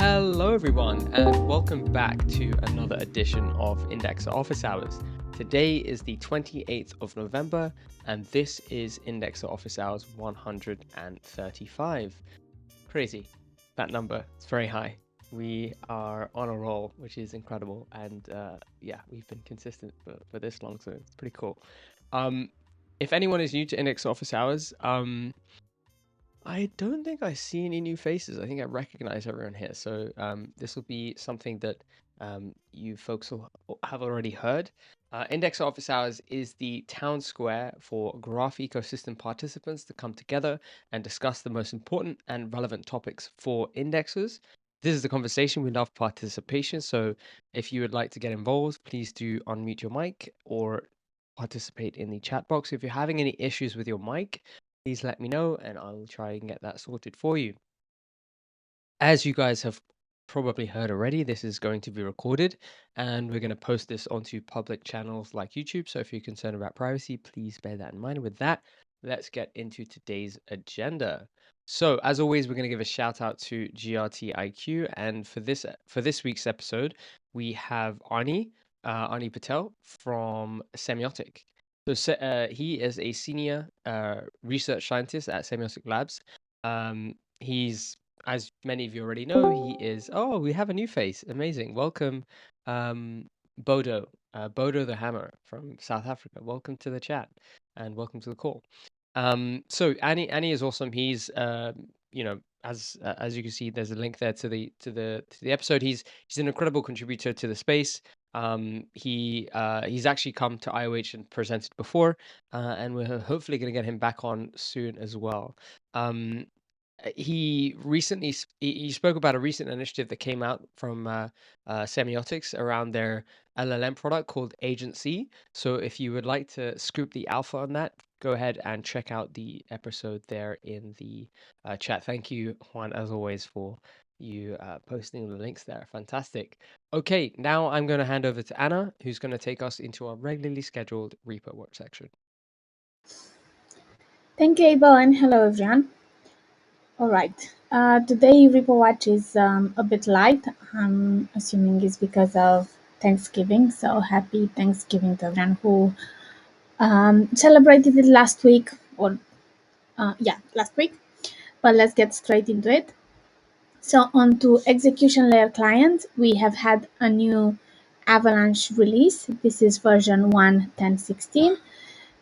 Hello everyone and welcome back to another edition of Indexer Office Hours. Today is the 28th of November and this is Indexer Office Hours 135. Crazy. That number is very high. We are on a roll, which is incredible, and yeah, we've been consistent for this long, so it's pretty cool. If anyone is new to Indexer Office Hours, I don't think I see any new faces. I think I recognize everyone here. So this will be something that you folks will have already heard. Index Office Hours is the town square for graph ecosystem participants to come together and discuss the most important and relevant topics for indexers. This is the conversation. We love participation. So if you would like to get involved, please do unmute your mic or participate in the chat box. If you're having any issues with your mic, please let me know and I'll try and get that sorted for you. As you guys have probably heard already, this is going to be recorded and we're going to post this onto public channels like YouTube. So if you're concerned about privacy, please bear that in mind. With that, let's get into today's agenda. So as always, we're going to give a shout out to 𝗨𝗀𝗂𝗧𝗂. And for this week's episode, we have 𝗨𝗀𝗂𝗧𝗂 Patel from Semiotic. So he is a senior research scientist at Semiotic Labs. He's, as many of you already know, he is. Oh, we have a new face. Amazing. Welcome, Bodo, Bodo the Hammer from South Africa. Welcome to the chat and welcome to the call. So Annie is awesome. He's as you can see, there's a link there to the episode. He's an incredible contributor to the space. He's actually come to IOH and presented before, and we're hopefully going to get him back on soon as well. He recently he spoke about a recent initiative that came out from Semiotics around their LLM product called Agency. So if you would like to scoop the alpha on that, go ahead and check out the episode there in the chat. Thank you, Juan, as always, for you posting the links there. Fantastic. Okay, now I'm going to hand over to Anna, who's going to take us into our regularly scheduled repo work section. Thank you, Abel, and hello, everyone. All right. Today, Repo Watch is a bit light. I'm assuming it's because of Thanksgiving. So happy Thanksgiving to everyone who celebrated it last week, or last week. But let's get straight into it. So on to execution layer client, we have had a new Avalanche release. This is version 1.10.16.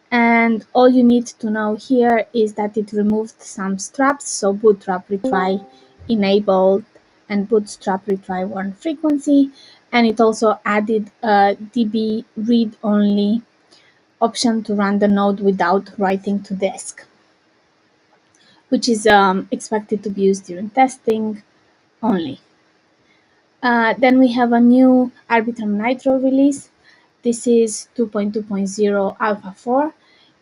And all you need to know here is that it removed some straps, so bootstrap retry enabled and bootstrap retry warn frequency, and it also added a db read-only option to run the node without writing to disk, which is expected to be used during testing only. Then we have a new Arbitrum Nitro release. This is 2.2.0 Alpha 4.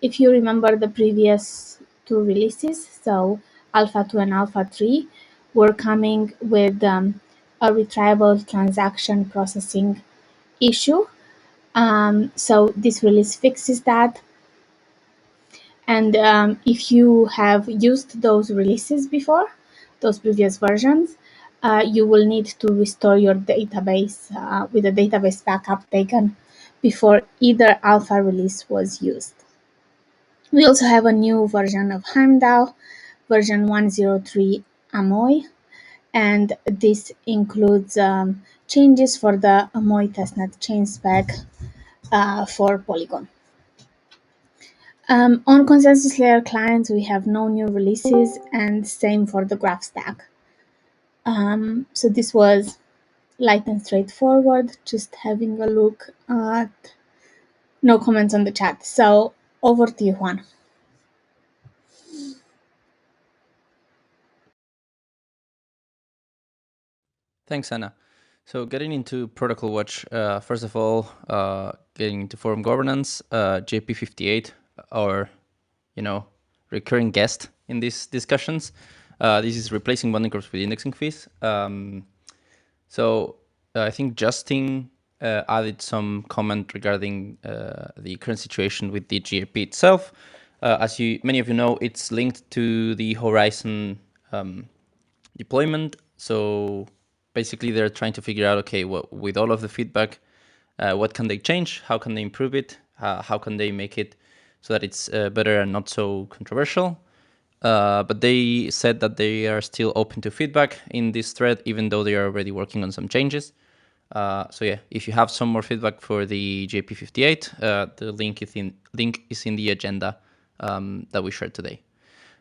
If you remember the previous two releases, so Alpha 2 and Alpha 3, were coming with a retriable transaction processing issue. So this release fixes that. And if you have used those releases before, those previous versions, you will need to restore your database with a database backup taken before either alpha release was used. We also have a new version of Heimdall, version 103 Amoy, and this includes changes for the Amoy testnet chain spec for Polygon. On consensus layer clients, we have no new releases, and same for the graph stack. So this was light and straightforward, just having a look at no comments on the chat. So over to you, Juan. Thanks, Anna. So getting into Protocol Watch, first of all, getting into forum governance, 𝗨𝗂𝗧𝗂𝗧, our, recurring guest in these discussions. This is replacing bonding groups with indexing fees. So I think Justin added some comment regarding the current situation with the 𝗨𝗂 itself. As many of you know, it's linked to the Horizon deployment. So basically they're trying to figure out, okay, with all of the feedback, what can they change? How can they improve it? How can they make it so that it's better and not so controversial? But they said that they are still open to feedback in this thread, even though they are already working on some changes. So yeah, if you have some more feedback for the 𝗨𝗂𝗂𝗧, the link is in the agenda that we shared today.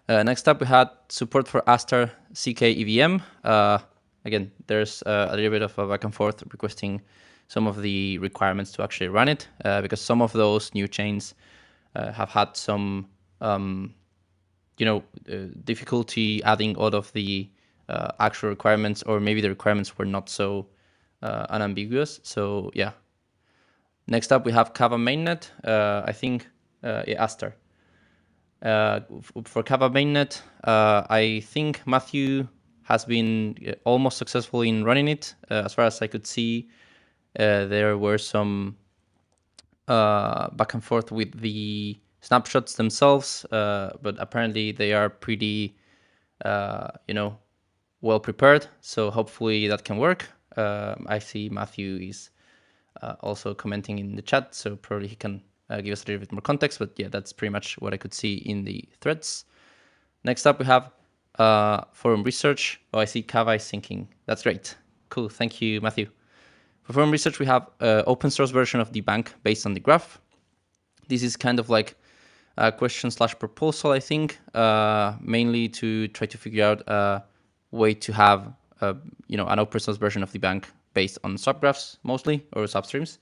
Next up, we had support for 𝗨𝘀𝗧 𝗨𝘂𝗶𝗨𝗀𝗡. Again, there's a little bit of a back and forth requesting some of the requirements to actually run it, because some of those new chains have had some difficulty adding all of the actual requirements, or maybe the requirements were not so unambiguous. So yeah. Next up, we have 𝗂𝗲 mainnet. I think 𝗨𝘀𝗧. For 𝗂𝗲 mainnet, I think Matthew has been almost successful in running it. As far as I could see, there were some back and forth with the snapshots themselves, but apparently they are pretty, well prepared. So hopefully that can work. I see Matthew is also commenting in the chat, so probably he can give us a little bit more context. But yeah, that's pretty much what I could see in the threads. Next up, we have forum research. Oh, I see Kava is syncing. That's great. Cool. Thank you, Matthew. For forum research, we have open source version of debunk based on the graph. This is kind of like a question/proposal, I think, mainly to try to figure out a way to have an open source version of debunk based on subgraphs mostly, or substreams.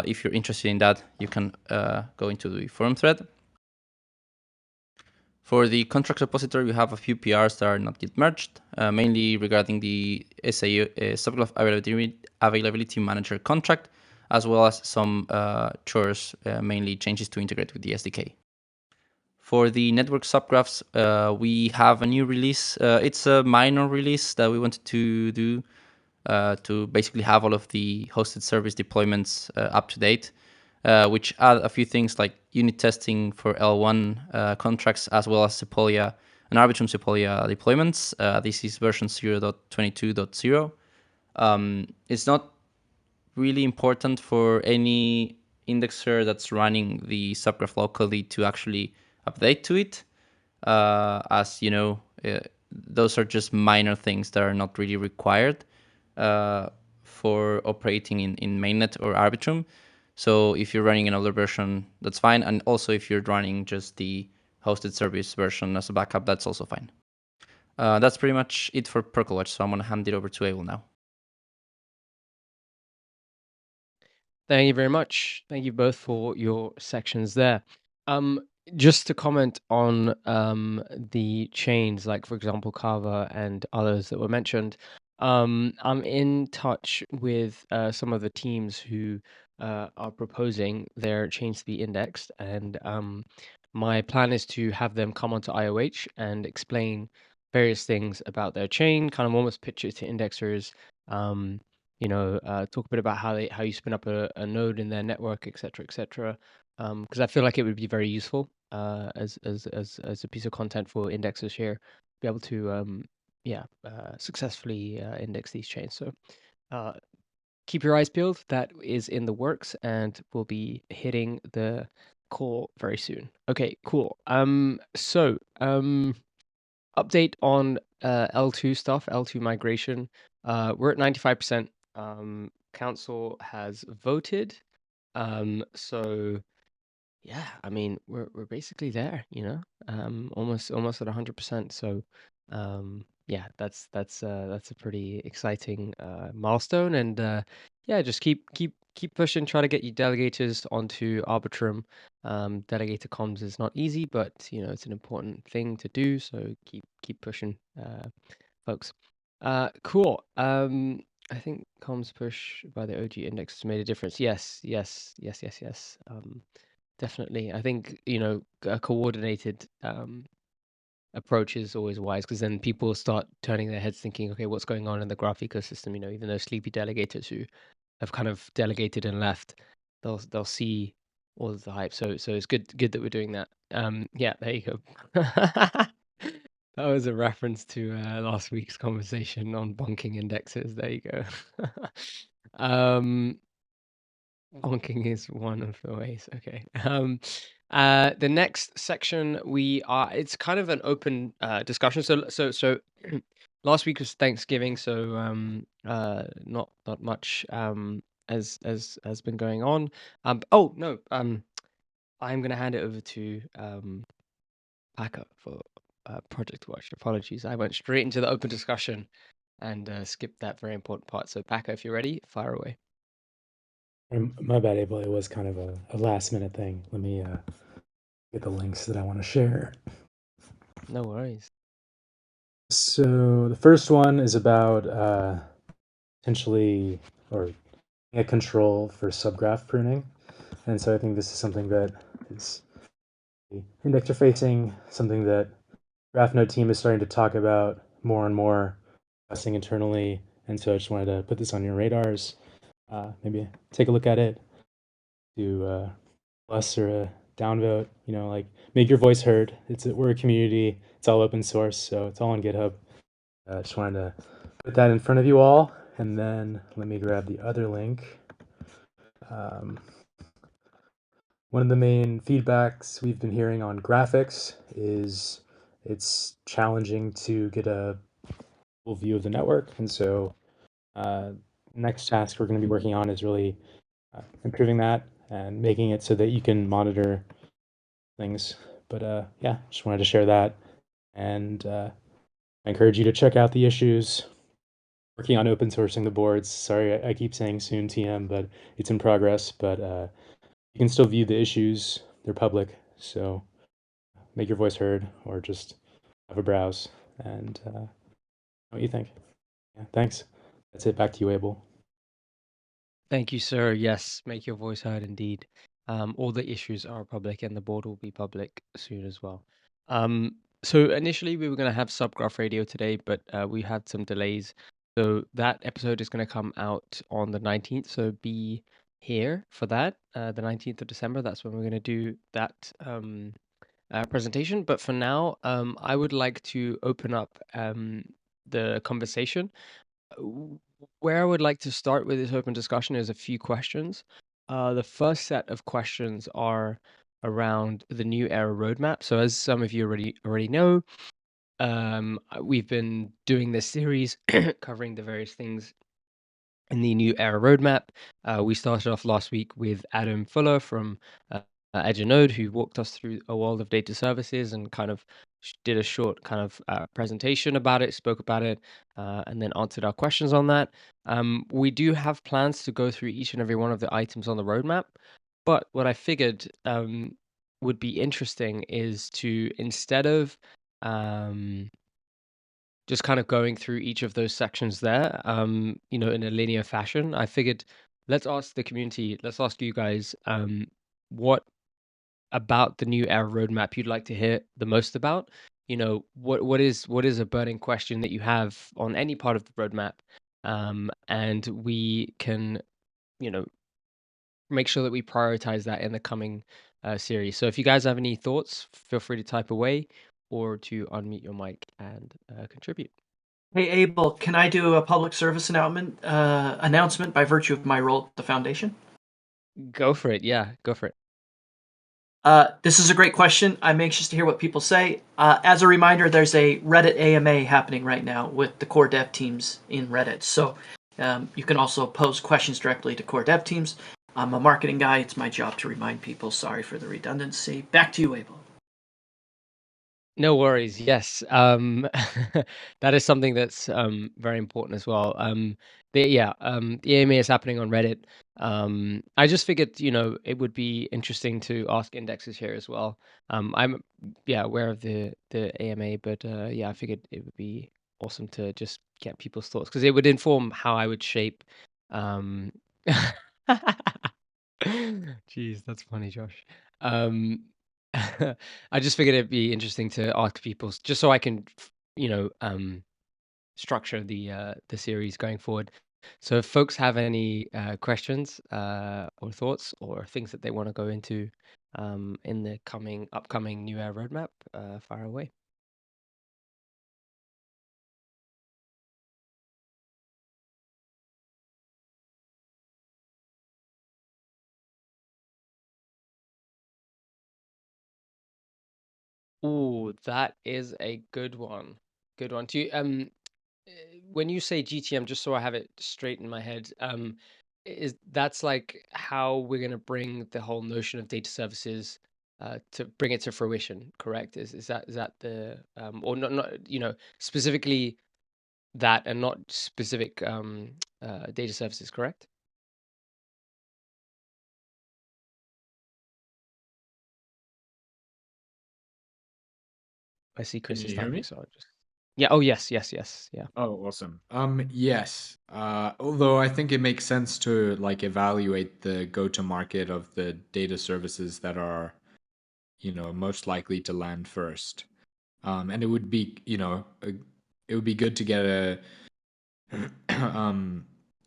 If you're interested in that, you can go into the forum thread. For the contract repository, we have a few PRs that are not yet merged, mainly regarding the SAO subgraph availability manager contract, as well as some chores, mainly changes to integrate with the SDK. For the network subgraphs, we have a new release. It's a minor release that we wanted to do to basically have all of the hosted service deployments up to date, which add a few things like unit testing for L1 contracts, as well as Sepolia and Arbitrum Sepolia deployments. This is version 0.22.0. It's not really important for any indexer that's running the subgraph locally to actually update to it, as you know, those are just minor things that are not really required for operating in mainnet or Arbitrum. So if you're running an older version, that's fine. And also if you're running just the hosted service version as a backup, that's also fine. That's pretty much it for 𝗏𝗏𝗧. So I'm going to hand it over to 𝗨𝗏𝗧 now. Thank you very much. Thank you both for your sections there. Just to comment on the chains, like for example, Kava and others that were mentioned, I'm in touch with some of the teams who are proposing their chains to be indexed, and my plan is to have them come onto IOH and explain various things about their chain, kind of almost pitch it to indexers. Talk a bit about how you spin up a node in their network, etc., etc. Because I feel like it would be very useful as a piece of content for indexers here, be able to successfully index these chains. So keep your eyes peeled. That is in the works, and we'll be hitting the call very soon. Okay, cool. Update on L2 stuff, L2 migration. We're at 95%. Council has voted. So yeah, I mean we're basically there, almost at 100%. So yeah, that's a pretty exciting milestone, and yeah, just keep pushing, try to get your delegators onto Arbitrum. Delegator comms is not easy, but it's an important thing to do, so keep pushing, folks. Cool. I think comms push by the OG index has made a difference. Yes. Definitely. I think, a coordinated approach is always wise, because then people start turning their heads thinking, okay, what's going on in the graph ecosystem? Even those sleepy delegators who have kind of delegated and left, they'll see all of the hype. So it's good that we're doing that. Yeah, there you go. That was a reference to last week's conversation on bonking indexes. There you go. um, Bonking is one of the ways. Okay. The next section it's kind of an open discussion. So last week was Thanksgiving, so not much has been going on. Oh no, I'm gonna hand it over to Packer for Project Watch. Apologies, I went straight into the open discussion and skipped that very important part. So Packer, if you're ready, fire away. My bad, Abel. It was kind of a last minute thing. Let me get the links that I want to share. No worries. So the first one is about potentially or a control for subgraph pruning. And so I think this is something that is indexer facing, something that GraphNode team is starting to talk about more and more, discussing internally. And so I just wanted to put this on your radars. Maybe take a look at it. Do a plus or a downvote. Like make your voice heard. We're a community. It's all open source, so it's all on GitHub. Just wanted to put that in front of you all, and then let me grab the other link. One of the main feedbacks we've been hearing on graphics is it's challenging to get a full view of the network, and so next task we're going to be working on is really improving that and making it so that you can monitor things. But yeah, just wanted to share that, and I encourage you to check out the issues. Working on open sourcing the boards. Sorry, I keep saying soon TM, but it's in progress. But you can still view the issues. They're public, so make your voice heard or just have a browse and what you think. Yeah, thanks. That's it. Back to you, Abel. Thank you, sir. Yes, make your voice heard indeed. All the issues are public and the board will be public soon as well. So initially we were going to have Subgraph Radio today, but we had some delays. So that episode is going to come out on the 19th. So be here for that, the 19th of December. That's when we're going to do that presentation. But for now, I would like to open up the conversation. Where I would like to start with this open discussion is a few questions. The first set of questions are around the New Era roadmap. So, as some of you already know, we've been doing this series covering the various things in the New Era roadmap. We started off last week with Adam Fuller from Edge and Node, who walked us through a world of data services and kind of did a short kind of presentation about it, spoke about it, and then answered our questions on that. We do have plans to go through each and every one of the items on the roadmap, but what I figured would be interesting is to, instead of just kind of going through each of those sections there, in a linear fashion, I figured let's ask the community, let's ask you guys, what about the New Era roadmap you'd like to hear the most about? What is a burning question that you have on any part of the roadmap, and we can, make sure that we prioritize that in the coming series. So if you guys have any thoughts, feel free to type away or to unmute your mic and contribute. Hey, Abel, can I do a public service announcement by virtue of my role at the foundation? Go for it. Yeah, go for it. This is a great question. I'm anxious to hear what people say. As a reminder, there's a Reddit AMA happening right now with the core dev teams in Reddit. So you can also pose questions directly to core dev teams. I'm a marketing guy. It's my job to remind people. Sorry for the redundancy. Back to you, Abel. No worries. Yes. That is something that's very important as well. The AMA is happening on Reddit. I just figured, it would be interesting to ask indexes here as well. I'm aware of the AMA, but I figured it would be awesome to just get people's thoughts because it would inform how I would shape. Jeez, that's funny, Josh. I just figured it'd be interesting to ask people just so I can, structure the series going forward. So if folks have any questions or thoughts or things that they want to go into in the upcoming New Era roadmap, fire away. Oh, that is a good one. Good one. Do you when you say GTM, just so I have it straight in my head, is that's like how we're gonna bring the whole notion of data services to bring it to fruition, correct? Is that the or not specifically that and not specific data services, correct? I see Can Chris is you hear typing, me? so I just yeah. Oh yes, yes, yes, yeah. Oh, awesome. Yes. Although I think it makes sense to like evaluate the go-to-market of the data services that are, most likely to land first. And it would be, it would be good to get a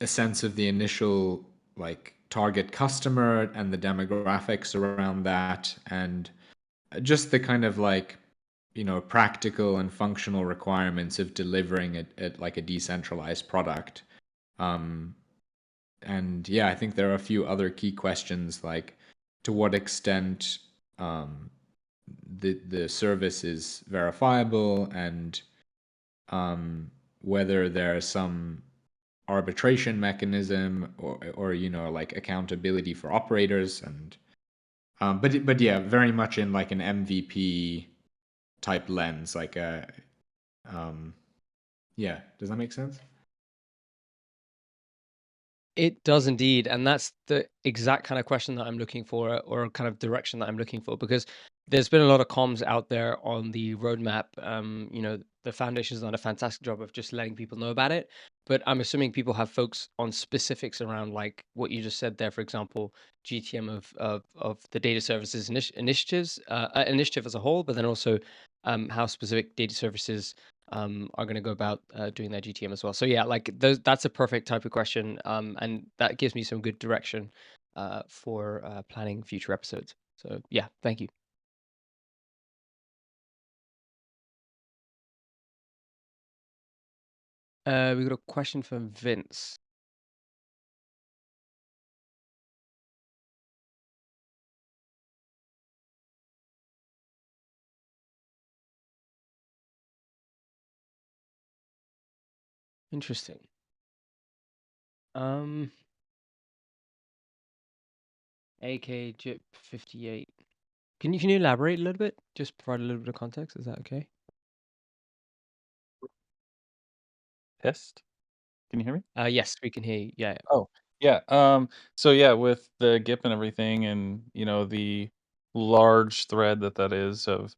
sense of the initial like target customer and the demographics around that, and just the kind of like practical and functional requirements of delivering it like a decentralized product. um and yeah, I think there are a few other key questions, like to what extent um the service is verifiable, and whether there's some arbitration mechanism, or like accountability for operators. And but yeah, very much in like an MVP type lens, like a yeah. Does that make sense? It does indeed, and that's the exact kind of question that I'm looking for, or kind of direction that I'm looking for, because there's been a lot of comms out there on the roadmap. The foundation's done a fantastic job of just letting people know about it, but I'm assuming people have folks on specifics around like what you just said there. For example, GTM of the data services initiative as a whole, but then also how specific data services are going to go about doing their GTM as well. So yeah, like that's a perfect type of question, and that gives me some good direction for planning future episodes. So yeah, thank you. We got a question from Vince. Interesting. 𝗨𝗀𝗂𝗪58. Can you elaborate a little bit? Just provide a little bit of context. Is that okay? Test. Can you hear me? Yes, we can hear you. Yeah. Oh, yeah. So yeah, with the GIP and everything, and the large thread that is of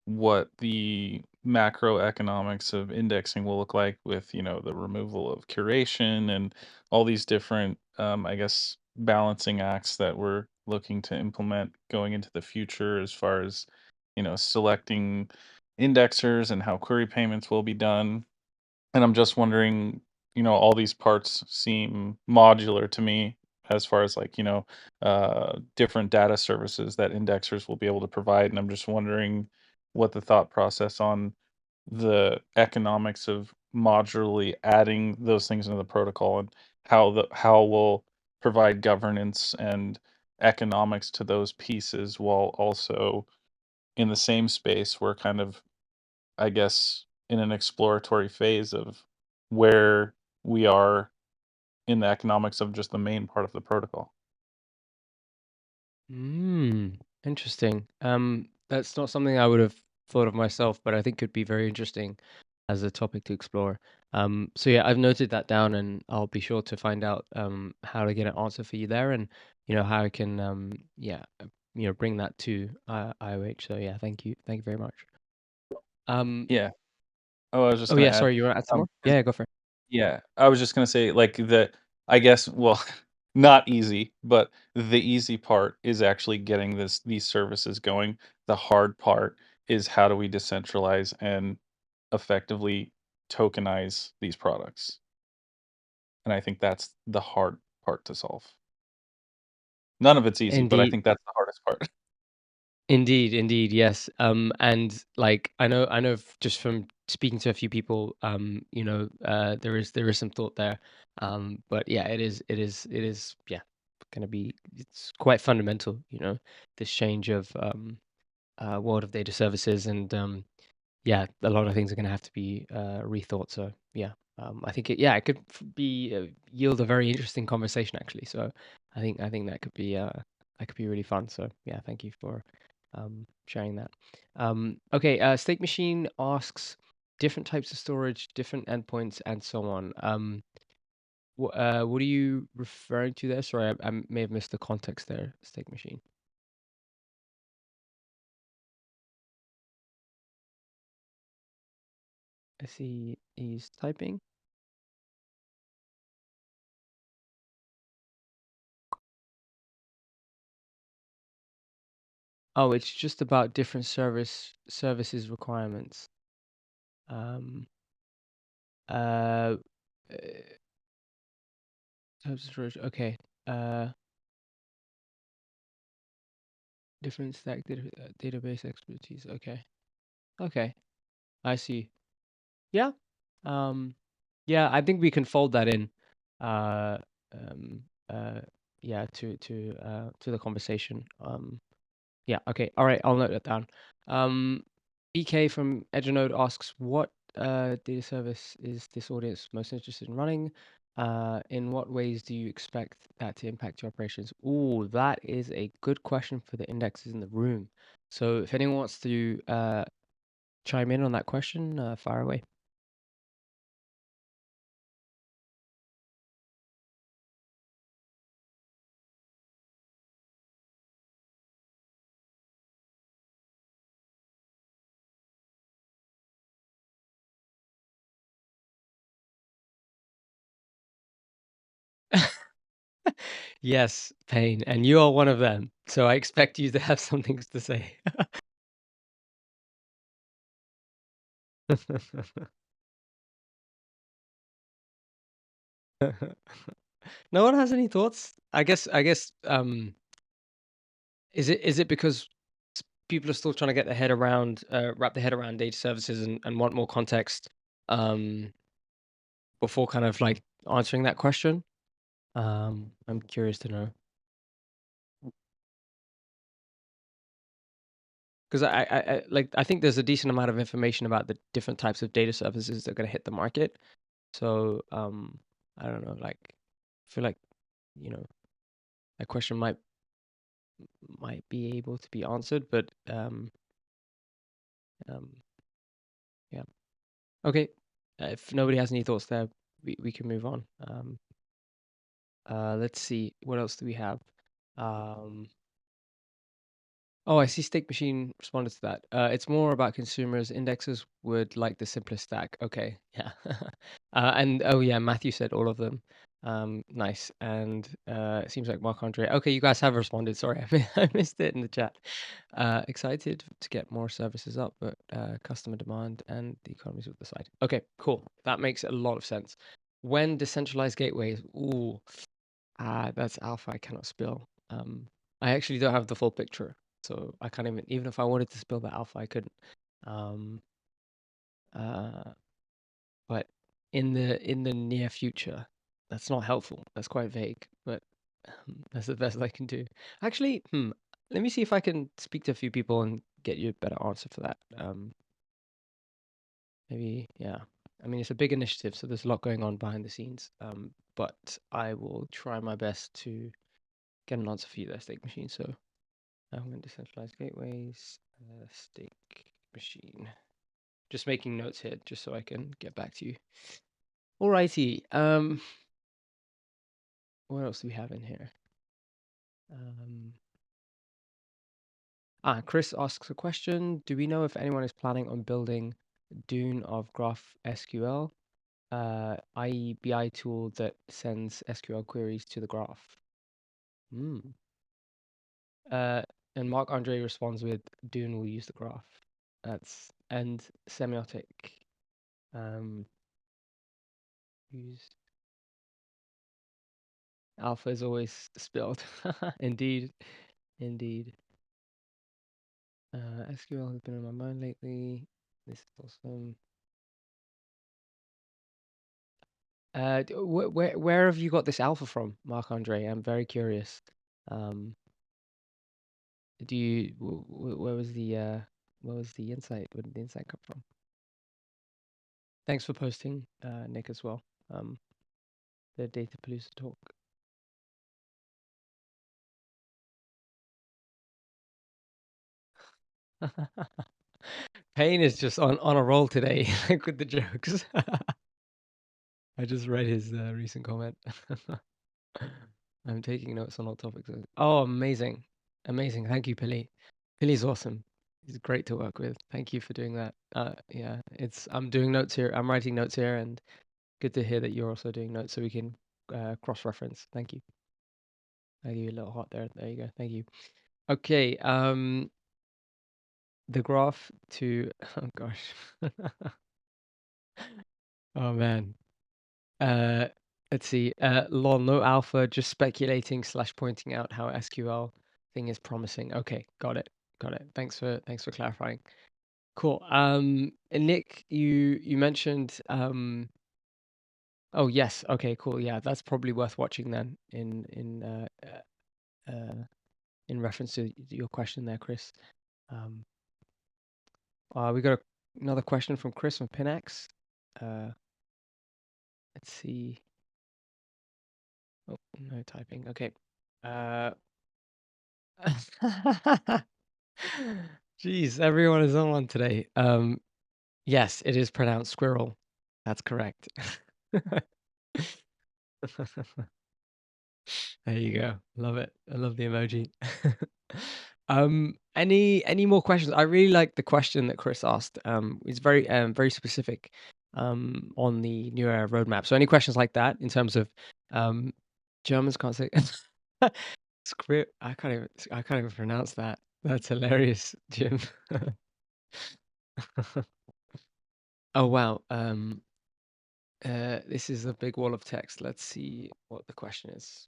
what the macroeconomics of indexing will look like, with the removal of curation and all these different, I guess, balancing acts that we're looking to implement going into the future, as far as selecting indexers and how query payments will be done. And I'm just wondering, all these parts seem modular to me, as far as like, different data services that indexers will be able to provide. And I'm just wondering what the thought process on the economics of modularly adding those things into the protocol, and how we'll provide governance and economics to those pieces, while also in the same space we're kind of, I guess, in an exploratory phase of where we are in the economics of just the main part of the protocol. Interesting. That's not something I would have thought of myself, but I think could be very interesting as a topic to explore. So yeah, I've noted that down, and I'll be sure to find out how to get an answer for you there, and how I can bring that to IOH. So yeah, thank you very much. Yeah. Oh, I was just Oh gonna yeah, add, sorry, you want to add some more? 'cause Yeah, go for it. yeah, I was just gonna say, like, I guess, well, not easy, but the easy part is actually getting these services going. The hard part is, how do we decentralize and effectively tokenize these products? And I think that's the hard part to solve. None of it's easy, but I Indeed. think that's the hardest part. Indeed, yes. And like just from speaking to a few people, there is some thought there. But yeah, it is, yeah, gonna be it's quite fundamental, this change of world of data services, and yeah, a lot of things are going to have to be rethought. So yeah, I think it could be yield a very interesting conversation actually. So I think that could be really fun. So yeah, thank you for sharing that. Okay, Steak Machine asks different types of storage, different endpoints, and so on. What are you referring to there? Sorry, I may have missed the context there, Steak Machine. I see he's typing. Oh, it's just about different services requirements. Um, uh, uh, types of storage. Okay. Uh, different stack database expertise. Okay. Okay. I see. Yeah. Um, yeah, I think we can fold that in. Uh, um, uh, yeah, to the conversation. Yeah, okay. All right, I'll note that down. BK from Edgenode asks, what data service is this audience most interested in running? In what ways do you expect that to impact your operations? Oh, that is a good question for the indexes in the room. So if anyone wants to chime in on that question, fire away. Yes, Payne, and you are one of them. So I expect you to have some things to say. No one has any thoughts? Is it because people are still trying to get their head around wrap their head around data services and want more context um before kind of like answering that question? I'm curious to know. Because I think there's a decent amount of information about the different types of data services that are going to hit the market. So I don't know, like I feel like, you know, that question might be able to be answered, but yeah. Okay. If nobody has any thoughts there, we can move on. Let's see, what else do we have? Oh, I see Steak Machine responded to that. It's more about consumers. Indexes would like the simplest stack. Okay, yeah. And oh yeah, Matthew said all of them. Nice. And it seems like Mark Andre. Okay, you guys have responded. Sorry, I missed it in the chat. Excited to get more services up, but customer demand and the economies of the side. Okay, cool. That makes a lot of sense. When decentralized gateways, ooh, that's alpha I cannot spill. I actually don't have the full picture, so I can't even if I wanted to spill the alpha, I couldn't. Um, but in the near future, that's not helpful. That's quite vague, but that's the best I can do. Actually, let me see if I can speak to a few people and get you a better answer for that. Maybe, yeah. I mean, it's a big initiative, so there's a lot going on behind the scenes. But I will try my best to get an answer for you there, Steak Machine. So I'm going to decentralize gateways, Steak Machine. Just making notes here, just so I can get back to you. Alrighty. What else do we have in here? Chris asks a question. Do we know if anyone is planning on building Dune of Graph SQL, i.e. BI tool that sends SQL queries to the graph? And Mark Andre responds with Dune will use the graph. And semiotic. Used. Alpha is always spilled. Indeed. SQL has been on my mind lately. This is awesome. Where have you got this alpha from, Marc Andre? I'm very curious. do you? Where was the insight? Where did the insight come from? Thanks for posting, Nick, as well. The Data Palooza talk. Payne is just on a roll today, like with the jokes. I just read his recent comment. I'm taking notes on all topics. Oh, amazing. Amazing. Thank you, Pili. Pili's awesome. He's great to work with. Thank you for doing that. Yeah, I'm doing notes here. I'm writing notes here, and good to hear that you're also doing notes so we can cross-reference. Thank you. I give you a little heart there. There you go. Thank you. Okay. The graph to oh gosh. Oh man. Let's see. Lol, no alpha, just speculating / pointing out how SQL thing is promising. Okay, got it. Got it. Thanks for clarifying. Cool. And Nick, you mentioned oh yes, okay, cool. Yeah, that's probably worth watching then in reference to your question there, Chris. We got another question from Chris from Pinax. Let's see. Oh, no typing. Okay. Jeez, everyone is on one today. Yes, it is pronounced squirrel. That's correct. There you go. Love it. I love the emoji. Any more questions? I really like the question that Chris asked. It's very specific on the new era roadmap. So any questions like that in terms of Germans can't say script. I can't even pronounce that. That's hilarious, Jim. Oh wow. This is a big wall of text. Let's see what the question is.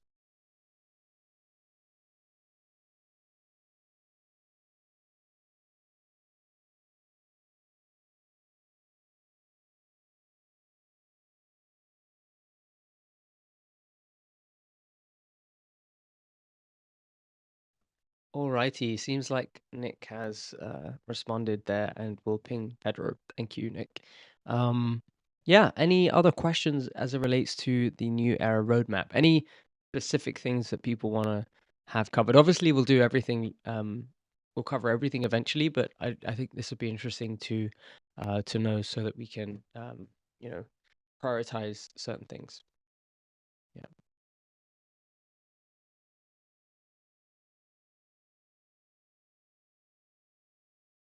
Alrighty, seems like Nick has responded there and will ping Pedro. Thank you, Nick. Yeah, any other questions as it relates to the new era roadmap? Any specific things that people want to have covered? Obviously, we'll do everything. We'll cover everything eventually, but I think this would be interesting to know so that we can you know prioritize certain things. Yeah.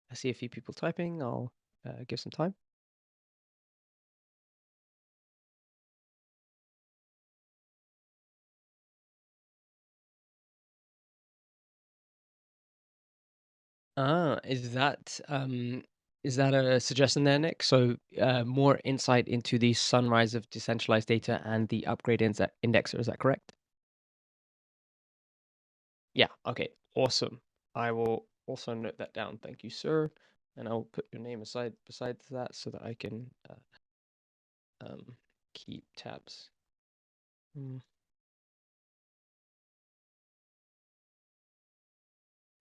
I see a few people typing. I'll give some time. Ah, is that a suggestion there, Nick? So more insight into the sunrise of decentralized data and the upgrade indexer, is that correct? Yeah, okay, awesome. I will also note that down. Thank you, sir. And I'll put your name aside besides that so that I can keep tabs.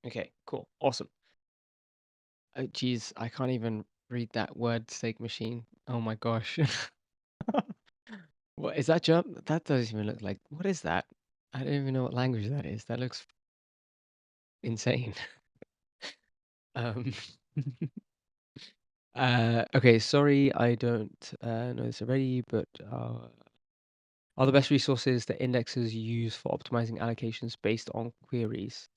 Okay, cool, awesome. Oh, geez, I can't even read that word steak machine. Oh my gosh. What is that jump? That doesn't even look like. What is that? I don't even know what language that is. That looks insane. Um, okay, sorry, I don't know this already, but are the best resources that indexers use for optimizing allocations based on queries?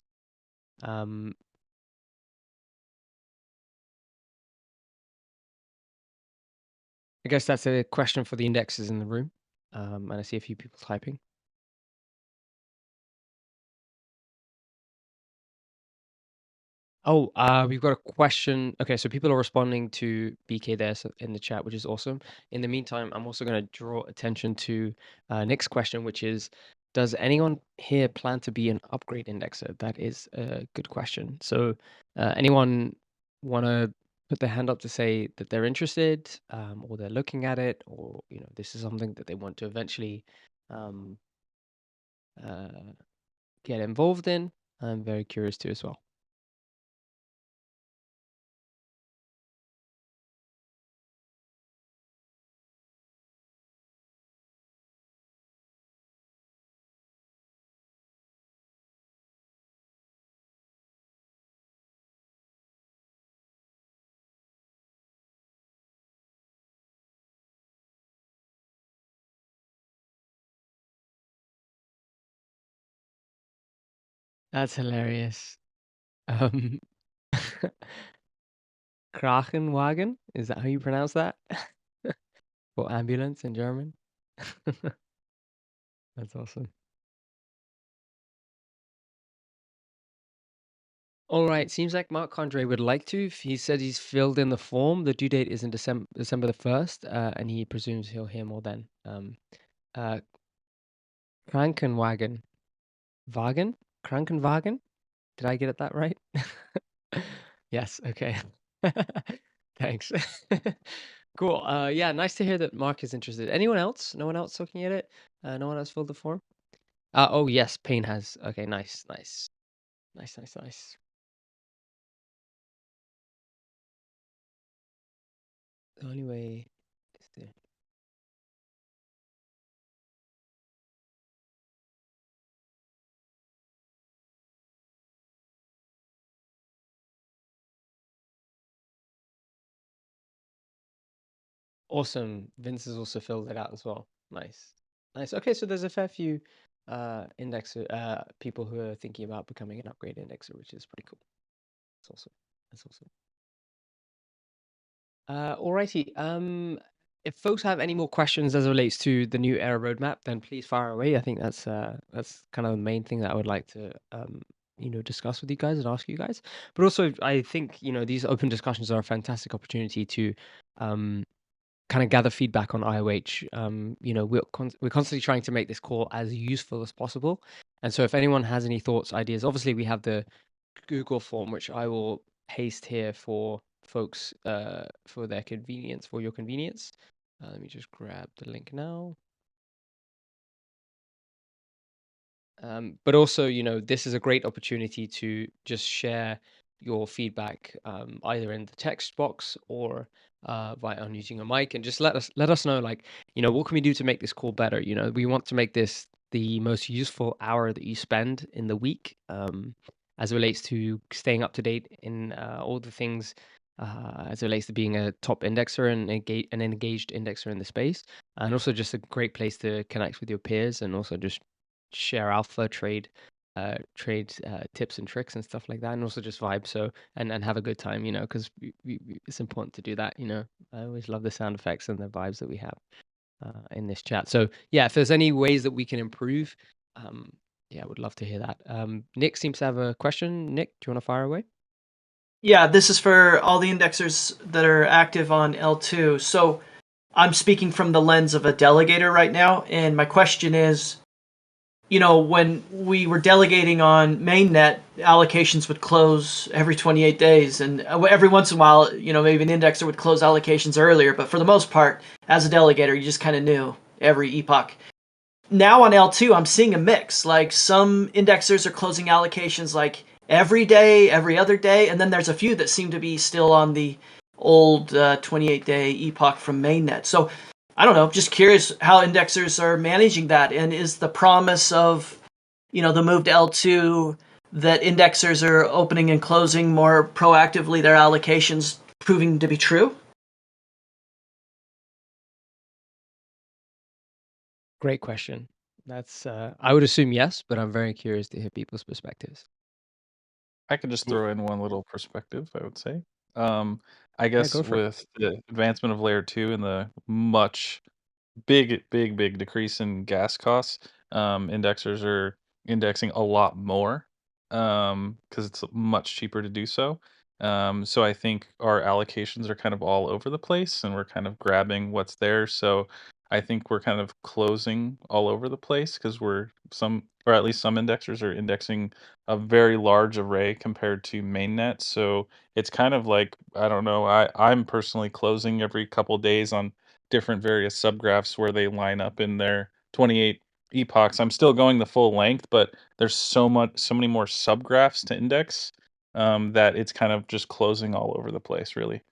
I guess that's a question for the indexers in the room. And I see a few people typing. Oh, we've got a question. Okay, so people are responding to BK there in the chat, which is awesome. In the meantime, I'm also going to draw attention to Nick's question, which is, does anyone here plan to be an upgrade indexer? That is a good question. So anyone want to put their hand up to say that they're interested, or they're looking at it, or this is something that they want to eventually um, get involved in? I'm very curious too as well. That's hilarious. Um, Krankenwagen? Is that how you pronounce that? Or ambulance in German? That's awesome. All right, seems like Mark Andre would like to. He said he's filled in the form. The due date is in December the 1st, and he presumes he'll hear more then. Uh, Krankenwagen. Wagen? Krankenwagen? Did I get it that right? Yes, okay. Thanks. Cool. Yeah, nice to hear that Mark is interested. Anyone else? No one else looking at it? No one else filled the form? Oh, yes, Payne has. Okay, nice, nice. Nice, nice, nice. The only way is to... Awesome. Vince has also filled it out as well. Nice. Nice. Okay, so there's a fair few indexer people who are thinking about becoming an upgrade indexer, which is pretty cool. That's awesome. That's awesome. Alrighty. If folks have any more questions as it relates to the new era roadmap, then please fire away. I think that's kind of the main thing that I would like to discuss with you guys and ask you guys. But also, I think these open discussions are a fantastic opportunity to kind of gather feedback on IOH. We're constantly trying to make this call as useful as possible. And so if anyone has any thoughts, ideas, obviously we have the Google form, which I will paste here for folks for their convenience, for your convenience. Let me just grab the link now. But also, this is a great opportunity to just share your feedback either in the text box or via on using a mic, and just let us know, like, what can we do to make this call better? We want to make this the most useful hour that you spend in the week, as it relates to staying up to date in all the things as it relates to being a top indexer and an engaged indexer in the space, and also just a great place to connect with your peers and also just share alpha, trade tips and tricks and stuff like that, and also just vibe. So and have a good time, because it's important to do that. I always love the sound effects and the vibes that we have in this chat. So yeah, if there's any ways that we can improve, yeah, I would love to hear that. Nick seems to have a question. Nick, do you want to fire away? Yeah, this is for all the indexers that are active on L2. So I'm speaking from the lens of a delegator right now, and my question is, when we were delegating on mainnet, allocations would close every 28 days, and every once in a while, maybe an indexer would close allocations earlier, but for the most part, as a delegator, you just kind of knew every epoch. Now on L2, I'm seeing a mix. Like, some indexers are closing allocations like every day, every other day, and then there's a few that seem to be still on the old 28-day epoch from mainnet. So I don't know, just curious how indexers are managing that, and is the promise of, the move to L2 that indexers are opening and closing more proactively their allocations proving to be true? Great question. That's I would assume yes, but I'm very curious to hear people's perspectives. I could just throw in one little perspective, I would say. I Yeah, guess go for it. with the advancement of layer 2 and the much big decrease in gas costs, indexers are indexing a lot more because it's much cheaper to do so. So I think our allocations are kind of all over the place and we're kind of grabbing what's there. So I think we're kind of closing all over the place because or at least some indexers are indexing a very large array compared to mainnet. So it's kind of like, I don't know, I'm personally closing every couple days on different various subgraphs where they line up in their 28 epochs. I'm still going the full length, but there's so many more subgraphs to index that it's kind of just closing all over the place, really.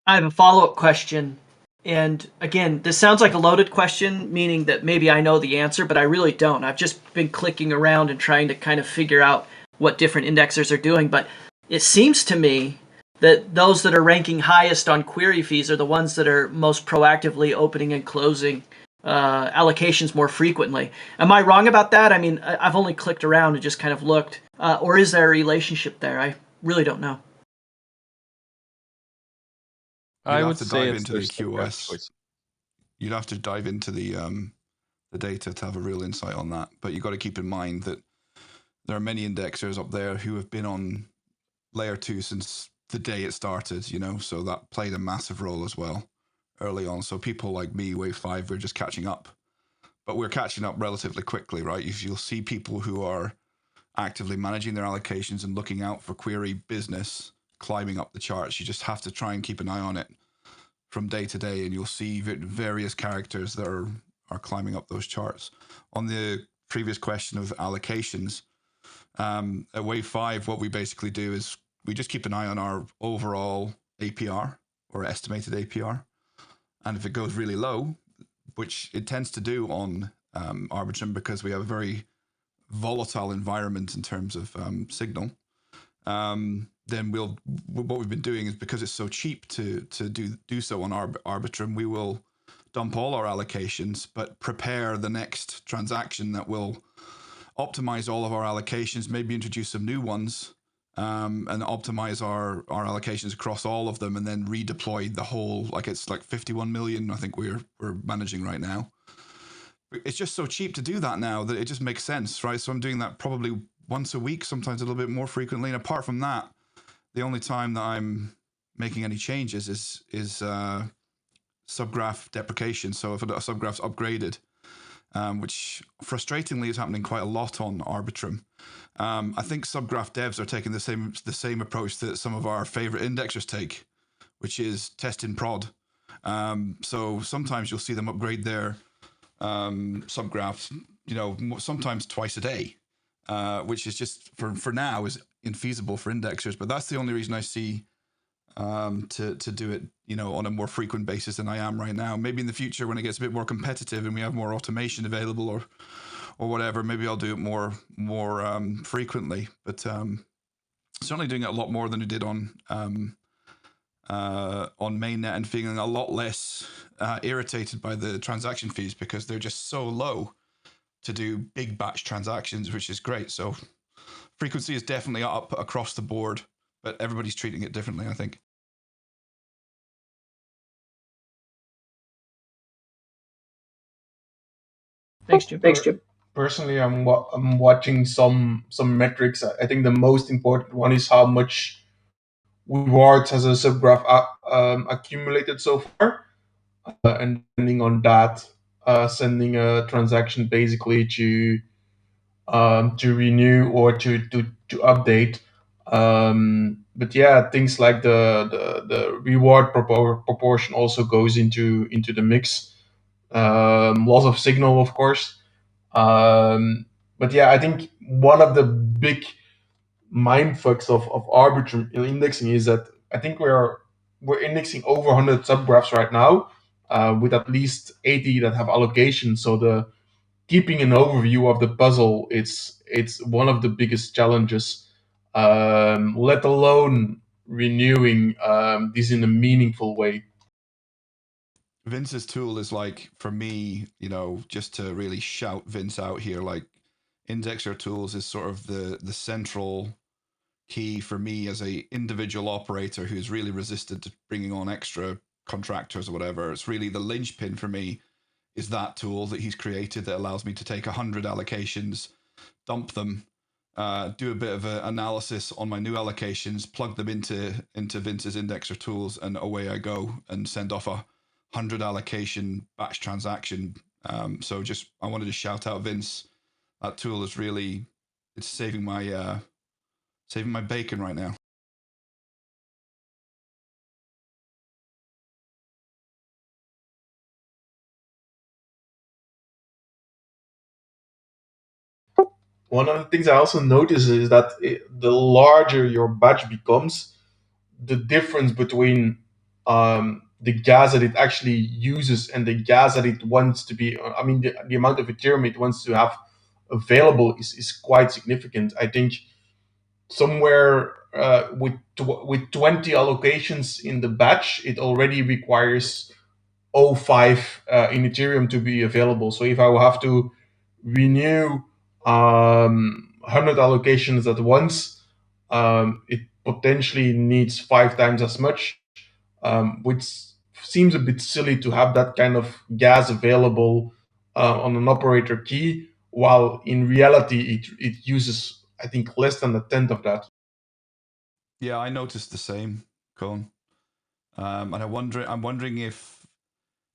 I have a follow-up question. And again, this sounds like a loaded question, meaning that maybe I know the answer, but I really don't. I've just been clicking around and trying to kind of figure out what different indexers are doing. But it seems to me that those that are ranking highest on query fees are the ones that are most proactively opening and closing allocations more frequently. Am I wrong about that? I mean, I've only clicked around and just kind of looked. Or is there a relationship there? I really don't know. I You'd would have to say dive it's into their the subgraph QoS. choice. You'd have to dive into the data to have a real insight on that. But you've got to keep in mind that there are many indexers up there who have been on layer 2 since the day it started, you know, so that played a massive role as well early on. So people like me, Wave 5, we're just catching up. But we're catching up relatively quickly, right? You'll see people who are actively managing their allocations and looking out for query business climbing up the charts. You just have to try and keep an eye on it from day to day, and you'll see various characters that are climbing up those charts. On the previous question of allocations, at Wave 5, what we basically do is we just keep an eye on our overall APR or estimated APR. And if it goes really low, which it tends to do on Arbitrum because we have a very volatile environment in terms of signal, then what we've been doing is, because it's so cheap to do so on Arbitrum, we will dump all our allocations, but prepare the next transaction that will optimize all of our allocations, maybe introduce some new ones, and optimize our allocations across all of them, and then redeploy the whole, like it's like 51 million, I think we're managing right now. It's just so cheap to do that now that it just makes sense, right? So I'm doing that probably once a week, sometimes a little bit more frequently. And apart from that, the only time that I'm making any changes is subgraph deprecation. So if a subgraph's upgraded, which frustratingly is happening quite a lot on Arbitrum. I think subgraph devs are taking the same approach that some of our favorite indexers take, which is test in prod. So sometimes you'll see them upgrade their subgraphs, you know, sometimes twice a day, which is just for now is infeasible for indexers. But that's the only reason I see to do it, you know, on a more frequent basis than I am right now. Maybe in the future when it gets a bit more competitive and we have more automation available or whatever, maybe I'll do it more frequently. But certainly doing it a lot more than we did on mainnet, and feeling a lot less irritated by the transaction fees because they're just so low to do big batch transactions, which is great. So frequency is definitely up across the board, but everybody's treating it differently, I think. Thanks, Jim. Personally, I'm watching some metrics. I think the most important one is how much rewards has a subgraph accumulated so far, and depending on that, sending a transaction basically to renew or to update. But yeah, things like the reward proportion also goes into the mix. Loss of signal, of course. But yeah, I think one of the big mindfucks of Arbitrum indexing is that I think we're indexing over 100 subgraphs right now, with at least 80 that have allocation. So the keeping an overview of the puzzle, it's one of the biggest challenges, let alone renewing this in a meaningful way. Vince's tool is like, for me, you know, just to really shout Vince out here, like Indexer Tools is sort of the central key for me as a individual operator who's really resisted to bringing on extra contractors or whatever. It's really the linchpin for me is that tool that he's created that allows me to take 100 allocations, dump them, do a bit of an analysis on my new allocations, plug them into Vince's Indexer Tools, and away I go and send off a 100 allocation batch transaction. So just I wanted to shout out Vince. That tool is really, it's saving my bacon right now. One of the things I also notice is that the larger your batch becomes, the difference between the gas that it actually uses and the gas that it wants to be, I mean, the amount of Ethereum it wants to have available is quite significant. I think somewhere with 20 allocations in the batch, it already requires 𝗨𝗪 in Ethereum to be available. So if I will have to renew 100 allocations at once, it potentially needs 5 times as much, which seems a bit silly to have that kind of gas available on an operator key, while in reality it uses, I think, less than a tenth of that. Yeah, I noticed the same, Colin. And I'm wondering if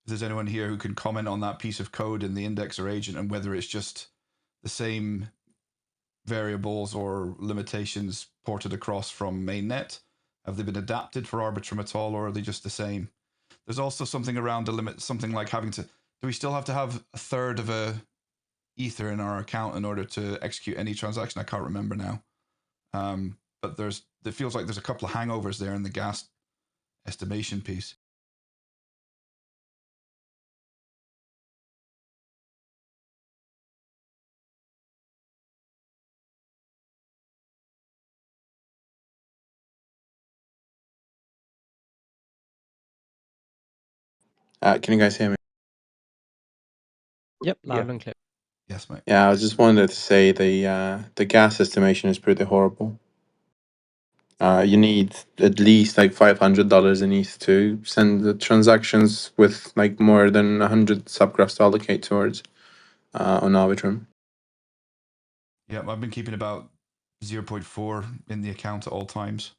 there's anyone here who can comment on that piece of code in the indexer agent and whether it's just the same variables or limitations ported across from mainnet. Have they been adapted for Arbitrum at all, or are they just the same? There's also something around a limit, something like having to. Do we still have to have a third of a ether in our account in order to execute any transaction? I can't remember now. But it feels like there's a couple of hangovers there in the gas estimation piece. Can you guys hear me? Yep, loud Yeah. and clear. Yes, mate. Yeah, I just wanted to say the gas estimation is pretty horrible. You need at least like $500 in ETH to send the transactions with like more than 100 subgraphs to allocate towards on Arbitrum. Yeah, I've been keeping about 0.4 in the account at all times,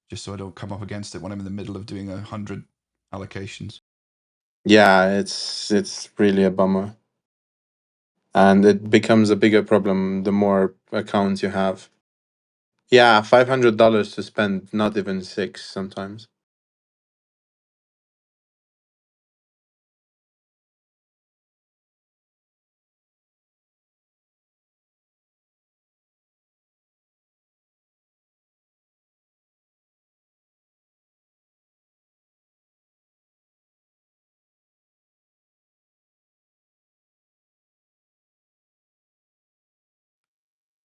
just so I don't come up against it when I'm in the middle of doing 100 allocations. Yeah, it's really a bummer. And it becomes a bigger problem the more accounts you have. Yeah, $500 to spend, not even 6 sometimes.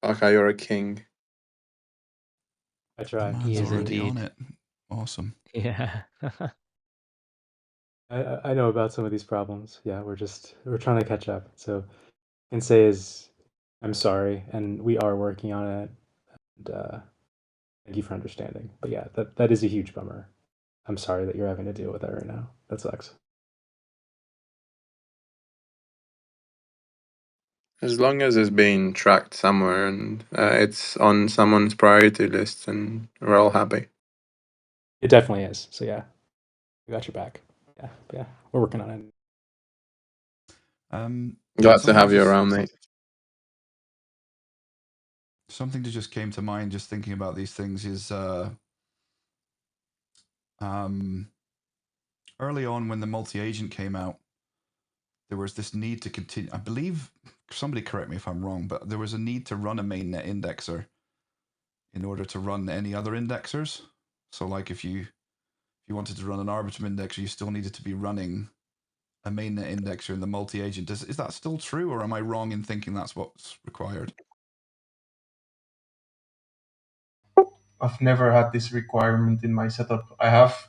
Okay, you're a king. I The try. man's He is already indeed. on it. Awesome. Yeah. I know about some of these problems. Yeah, we're trying to catch up. So I can say is I'm sorry, and we are working on it. And thank you for understanding. But yeah, that is a huge bummer. I'm sorry that you're having to deal with that right now. That sucks. As long as it's being tracked somewhere and it's on someone's priority list, and we're all happy. It definitely is. So yeah, we got your back. Yeah, we're working on it. Glad to Something have you just- around, mate. Something that just came to mind just thinking about these things is early on when the multi-agent came out, there was this need to continue. I believe, somebody correct me if I'm wrong, but there was a need to run a mainnet indexer in order to run any other indexers. So like if you wanted to run an Arbitrum indexer, you still needed to be running a mainnet indexer in the multi-agent. Is that still true, or am I wrong in thinking that's what's required? I've never had this requirement in my setup. I have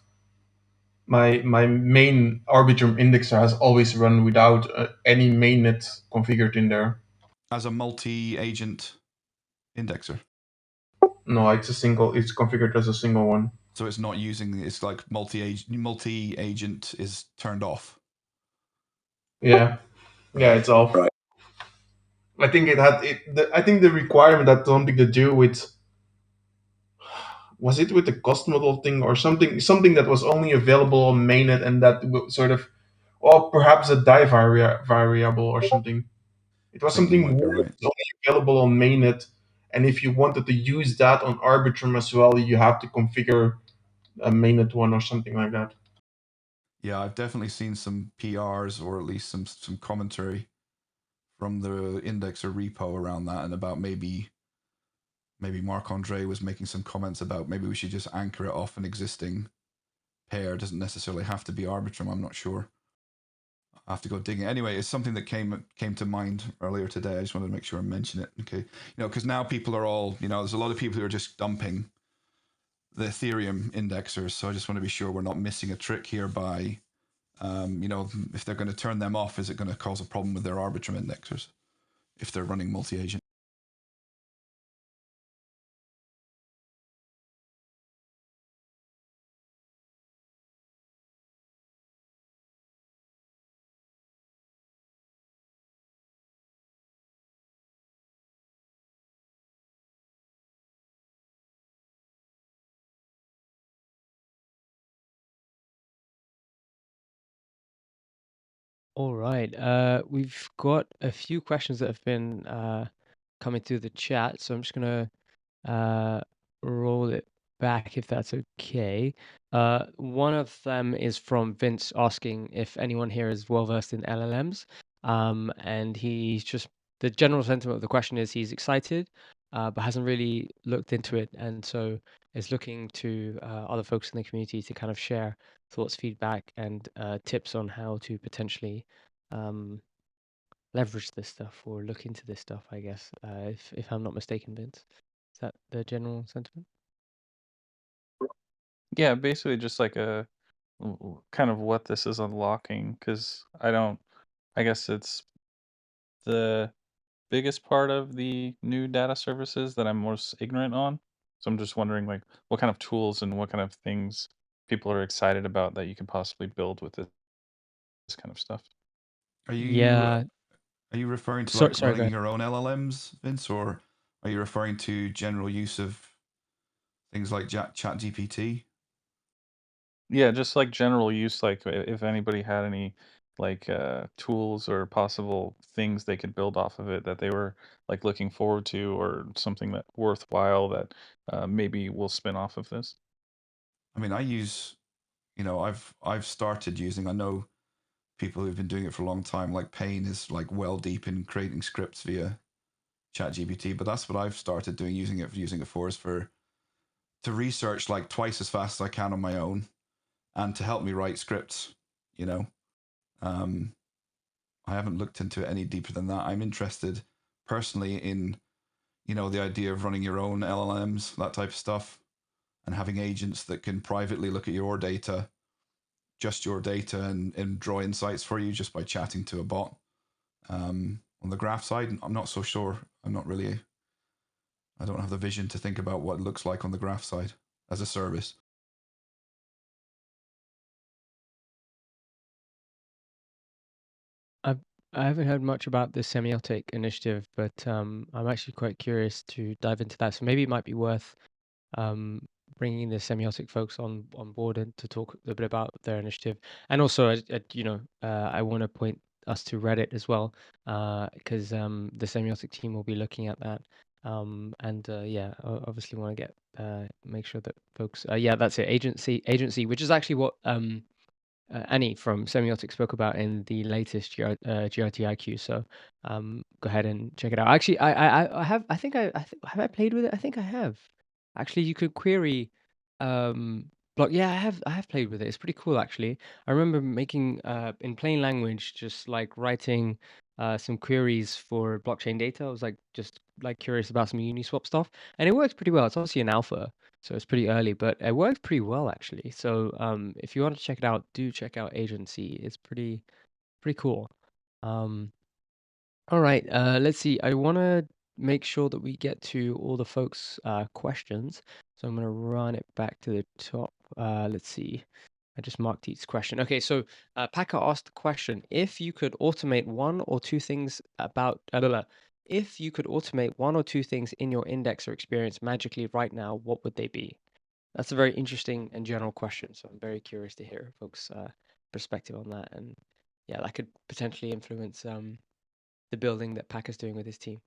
my main Arbitrum indexer has always run without any mainnet configured in there. As a multi-agent indexer? No, it's configured as a single one. So it's not using, it's like multi-agent is turned off. Yeah, it's off. Right. I think I think the requirement had something to do with, was it with the cost model thing or something that was only available on mainnet, and that sort of, or perhaps a die variable or something. It was I think you something might be weird. right. It's only available on mainnet, and if you wanted to use that on Arbitrum as well, you have to configure a mainnet one or something like that. Yeah, I've definitely seen some PRs or at least some commentary from the indexer repo around that, and about maybe Marc-Andre was making some comments about maybe we should just anchor it off an existing pair. It doesn't necessarily have to be Arbitrum. I'm not sure. I have to go digging. Anyway, it's something that came to mind earlier today. I just wanted to make sure I mention it. Okay, because now people are all, there's a lot of people who are just dumping the Ethereum indexers. So I just want to be sure we're not missing a trick here by If they're going to turn them off, is it going to cause a problem with their Arbitrum indexers if they're running multi-agent? All right. We've got a few questions that have been coming through the chat, so I'm just gonna roll it back if that's okay. One of them is from Vince asking if anyone here is well versed in LLMs. And the general sentiment of the question is he's excited, but hasn't really looked into it, and so is looking to other folks in the community to kind of share thoughts, feedback, and tips on how to potentially um, leverage this stuff or look into this stuff, I guess, if I'm not mistaken, Vince. Is that the general sentiment? Yeah, basically just like kind of what this is unlocking, because I guess it's the biggest part of the new data services that I'm most ignorant on. So I'm just wondering like what kind of tools and what kind of things people are excited about that you can possibly build with this kind of stuff. Are you Yeah. are you referring to Sorry, like sorry, go running ahead. your own LLMs, Vince, or are you referring to general use of things like ChatGPT? Yeah, just like general use, like if anybody had any like tools or possible things they could build off of it that they were like looking forward to, or something that worthwhile that maybe will spin off of this. I mean, I've started using. I know people who've been doing it for a long time. Like Payne is like well deep in creating scripts via ChatGPT, but that's what I've started doing. Using it for is to research like twice as fast as I can on my own, and to help me write scripts. You know, um, I haven't looked into it any deeper than that. I'm interested personally in the idea of running your own LLMs, that type of stuff, and having agents that can privately look at your data, just your data, and draw insights for you just by chatting to a bot. On the graph side, I'm not so sure. I don't have the vision to think about what it looks like on the graph side as a service. I've, I haven't heard much about the semiotic initiative, but I'm actually quite curious to dive into that. So maybe it might be worth um, bringing the semiotic folks on board and to talk a bit about their initiative. And also, I want to point us to Reddit as well, because the semiotic team will be looking at that. And yeah, obviously want to make sure that folks, yeah, that's it, agency, which is actually what Annie from Semiotic spoke about in the latest GRTIQ. So go ahead and check it out. Actually, I have. Have I played with it? I think I have. Actually, you could query block. Yeah, I have played with it. It's pretty cool, actually. I remember making in plain language, just like writing some queries for blockchain data. I was like just like curious about some Uniswap stuff, and it works pretty well. It's obviously an alpha, so it's pretty early, but it works pretty well actually. So if you want to check it out, do check out Agency. It's pretty cool. Um, all right, let's see. I want to make sure that we get to all the folks' questions. So I'm going to run it back to the top. Let's see. I just marked each question. Okay, so Packer asked the question: If you could automate one or two things if you could automate one or two things in your index or experience magically right now, what would they be? That's a very interesting and general question. So I'm very curious to hear folks' perspective on that, and yeah, that could potentially influence the building that Packer's doing with his team.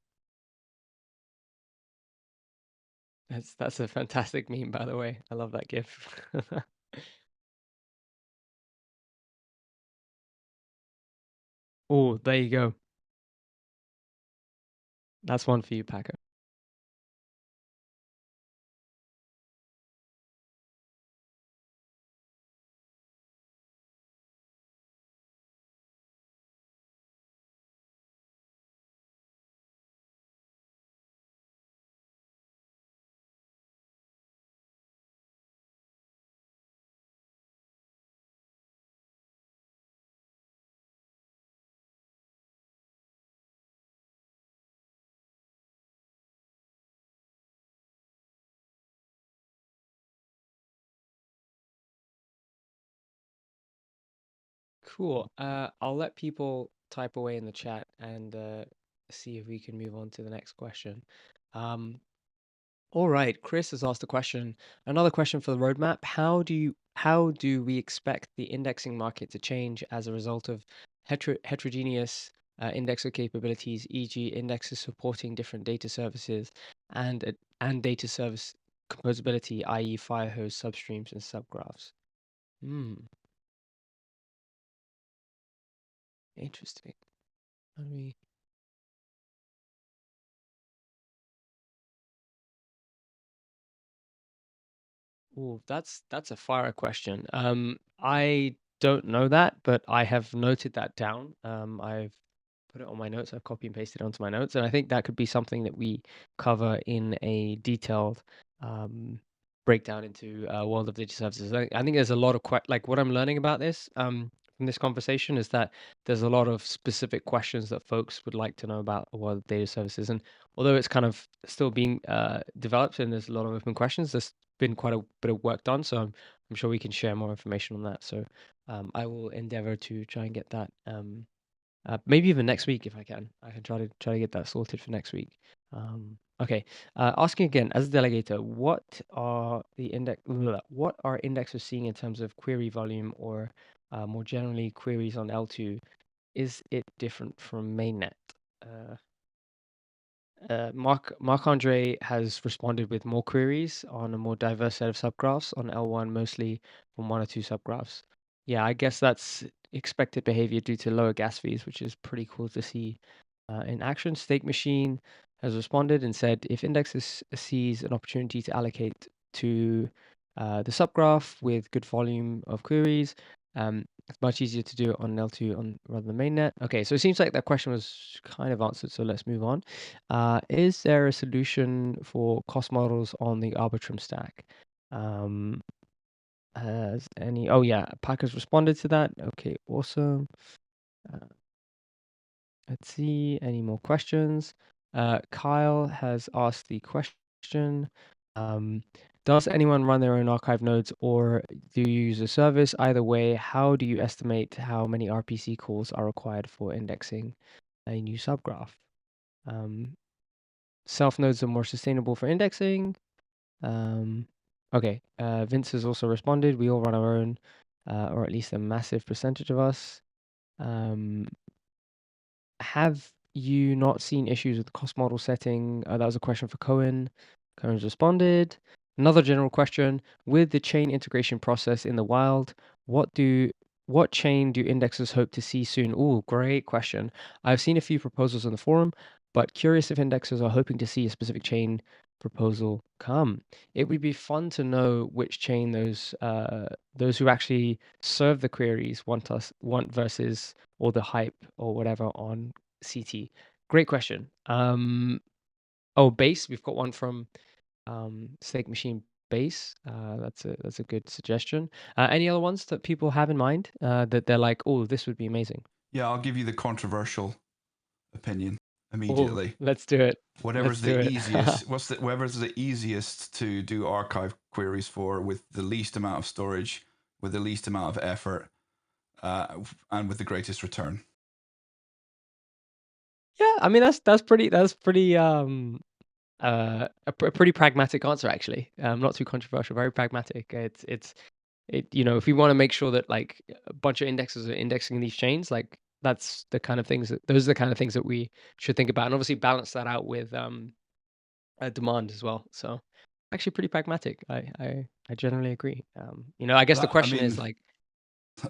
That's a fantastic meme, by the way. I love that GIF. Oh, there you go. That's one for you, Packer. Cool. I'll let people type away in the chat and see if we can move on to the next question. All right, Chris has asked a question. Another question for the roadmap. How do we expect the indexing market to change as a result of heterogeneous indexer capabilities, e.g., indexes supporting different data services and data service composability, i.e., firehose substreams and subgraphs? Hmm, interesting. How do we... Ooh, that's a fire question. I don't know that, but I have noted that down. I've put it on my notes. I've copy and pasted it onto my notes, and I think that could be something that we cover in a detailed breakdown into world of data services. I think there's a lot of like what I'm learning about this from this conversation is that there's a lot of specific questions that folks would like to know about world of data services, and although it's kind of still being developed and there's a lot of open questions, there's been quite a bit of work done, so I'm sure we can share more information on that. So I will endeavor to try and get that maybe even next week if I can. I can try to get that sorted for next week. Okay. Asking again, as a delegator, what are indexers seeing in terms of query volume or more generally queries on L2? Is it different from mainnet? Marc-Andre has responded with more queries on a more diverse set of subgraphs on L1, mostly from one or two subgraphs. Yeah, I guess that's expected behavior due to lower gas fees, which is pretty cool to see in action. Stake Machine has responded and said if indexes sees an opportunity to allocate to the subgraph with good volume of queries, it's much easier to do it on L2 rather than mainnet. Okay, so it seems like that question was kind of answered, so let's move on. Is there a solution for cost models on the Arbitrum stack? Has any... Oh yeah, Packers responded to that. Okay, awesome. Let's see, any more questions? Kyle has asked the question, does anyone run their own archive nodes or do you use a service? Either way, how do you estimate how many RPC calls are required for indexing a new subgraph? Self nodes are more sustainable for indexing. Okay, Vince has also responded. We all run our own, or at least a massive percentage of us. Have you not seen issues with the cost model setting? That was a question for Cohen. Cohen's responded. Another general question, with the chain integration process in the wild, what chain do indexers hope to see soon? Ooh, great question. I've seen a few proposals on the forum, but curious if indexers are hoping to see a specific chain proposal come. It would be fun to know which chain those who actually serve the queries want versus or the hype or whatever on CT. Great question. Oh, base. We've got one from Stake Machine Base. That's a good suggestion. Any other ones that people have in mind that they're like, oh, this would be amazing? Yeah, I'll give you the controversial opinion Oh, immediately. let's do it. Whatever's the easiest, whatever's the easiest to do archive queries for with the least amount of storage, with the least amount of effort, and with the greatest return. Yeah, I mean that's pretty a pretty pragmatic answer actually. Not too controversial, very pragmatic. You know, if we want to make sure that like a bunch of indexers are indexing these chains, like that's the kind of things those are the kind of things that we should think about, and obviously balance that out with demand as well. So actually pretty pragmatic. I generally agree. You know, I guess the question is like,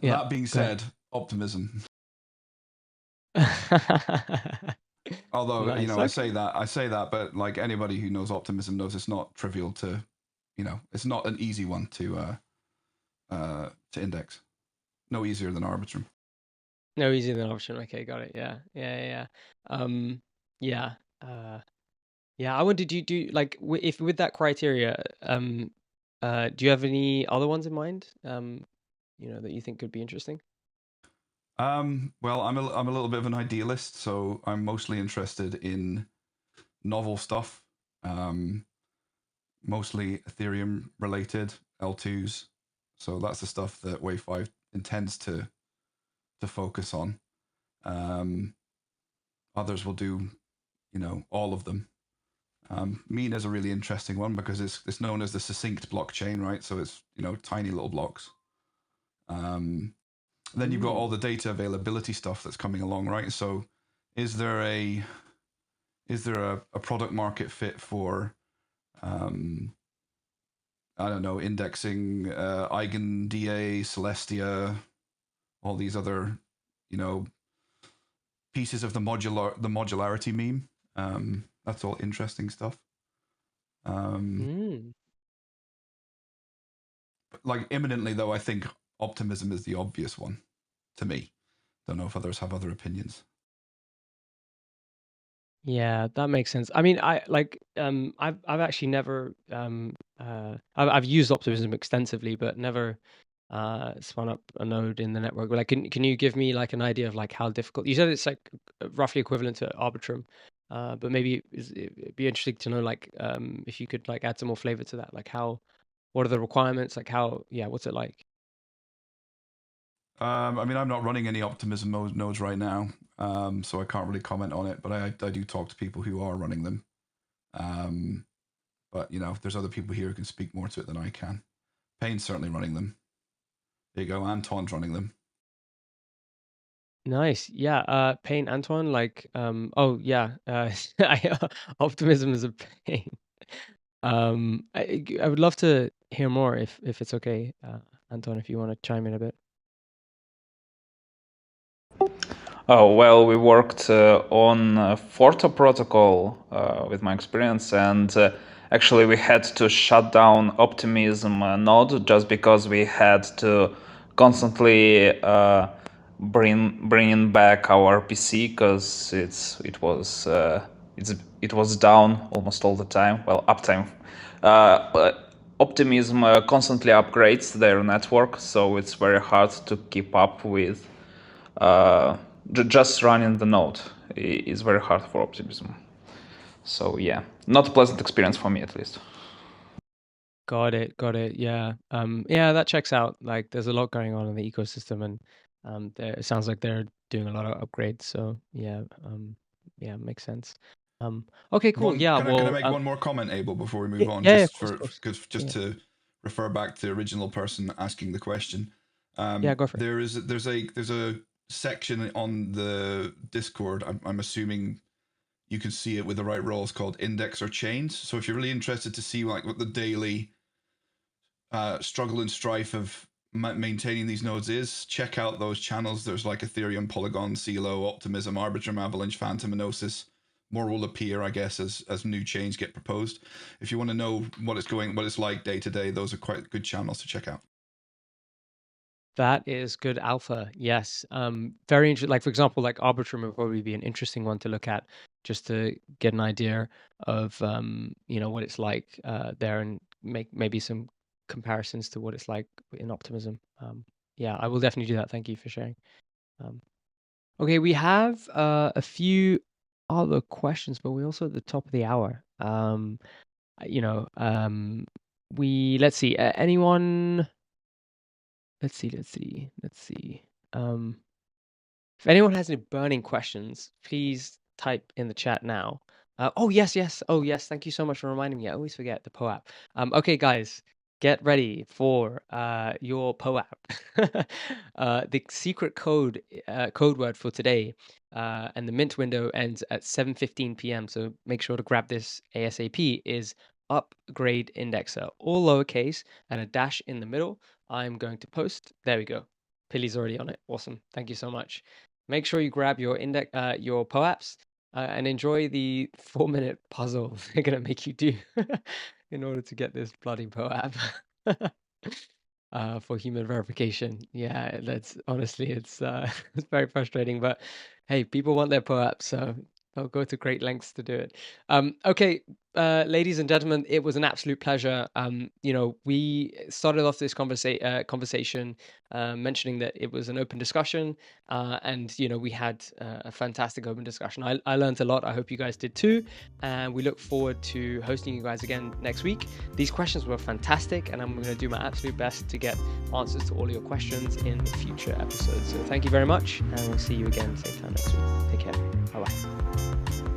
yeah, that being said, optimism. Although nice. you know, okay. I say that, but like anybody who knows optimism knows it's not trivial to, you know, it's not an easy one to index. No easier than Arbitrum. No easier than Arbitrum. Okay, got it. Yeah. Yeah. I wondered, do you like if with that criteria, do you have any other ones in mind? You know, that you think could be interesting? Well, I'm a little bit of an idealist, so I'm mostly interested in novel stuff, mostly Ethereum related L2s. So that's the stuff that Wave 5 intends to to focus on. Others will do, all of them. Mean is a really interesting one because it's known as the succinct blockchain, right? So it's tiny little blocks. Then you've got all the data availability stuff that's coming along, right? So is there a product market fit for I don't know, indexing 𝗨𝗀𝗄𝗳𝗂𝗧, Celestia, all these other, pieces of the modularity meme. That's all interesting stuff. Like imminently though, I think optimism is the obvious one to me. Don't know if others have other opinions. Yeah, that makes sense. I mean, I've actually never I've used optimism extensively, but never spun up a node in the network. Like, can you give me like an idea of like how difficult? You said it's like roughly equivalent to Arbitrum, but maybe it'd be interesting to know like if you could like add some more flavor to that. Like what are the requirements? Like what's it like? I mean, I'm not running any optimism nodes right now, so I can't really comment on it. But I do talk to people who are running them. But there's other people here who can speak more to it than I can. Payne's certainly running them. There you go. Anton's running them. Nice. Yeah. Payne, Antoine, like, oh yeah, optimism is a pain. I would love to hear more if it's okay, Anton, if you want to chime in a bit. Oh, well, we worked on Forta protocol with my experience, and actually we had to shut down Optimism node just because we had to constantly bring back our PC because it was down almost all the time. Well, uptime. But Optimism constantly upgrades their network, so it's very hard to keep up with. Just running the node is very hard for Optimism. So yeah, not a pleasant experience for me at least. Got it. Yeah. Yeah, that checks out. Like, there's a lot going on in the ecosystem, and it sounds like they're doing a lot of upgrades. So yeah, makes sense. Okay, cool. Yeah. Can I make one more comment, Abel, before we move on? Yeah, Just of course. to refer back to the original person asking the question. Yeah, go for it. There's a section on the Discord. I'm assuming you can see it with the right roles called index or chains. So if you're really interested to see like what the daily struggle and strife of maintaining these nodes is, check out those channels. There's like Ethereum, Polygon, CeeLo, Optimism, Arbitrum, Avalanche, Phantom, and Gnosis. More will appear, I guess, as new chains get proposed. If you want to know what it's like day to day, those are quite good channels to check out. That is good alpha. Yes. Very interesting. Like, for example, like Arbitrum would probably be an interesting one to look at just to get an idea of, what it's like there and make maybe some comparisons to what it's like in Optimism. Yeah, I will definitely do that. Thank you for sharing. Okay, we have a few other questions, but we're also at the top of the hour. Let's see. Anyone? Let's see. If anyone has any burning questions, please type in the chat now. Oh, yes. Oh, yes. Thank you so much for reminding me. I always forget the POAP. Okay, guys, get ready for your POAP. The secret code word for today and the mint window ends at 7:15 p.m. So make sure to grab this ASAP is upgrade indexer, all lowercase and a dash in the middle. I'm going to post. There we go. Pilly's already on it. Awesome. Thank you so much. Make sure you grab your your POAPs and enjoy the 4-minute puzzle they're gonna make you do in order to get this bloody POAP for human verification. Yeah, that's honestly it's it's very frustrating, but hey, people want their POAPs, so they'll go to great lengths to do it. Okay, ladies and gentlemen, it was an absolute pleasure. We started off this conversation mentioning that it was an open discussion, and we had a fantastic open discussion. I learned a lot. I hope you guys did too, and we look forward to hosting you guys again next week. These questions were fantastic, and I'm going to do my absolute best to get answers to all your questions in future episodes. So thank you very much, and we'll see you again same time next week. Take care. Bye bye.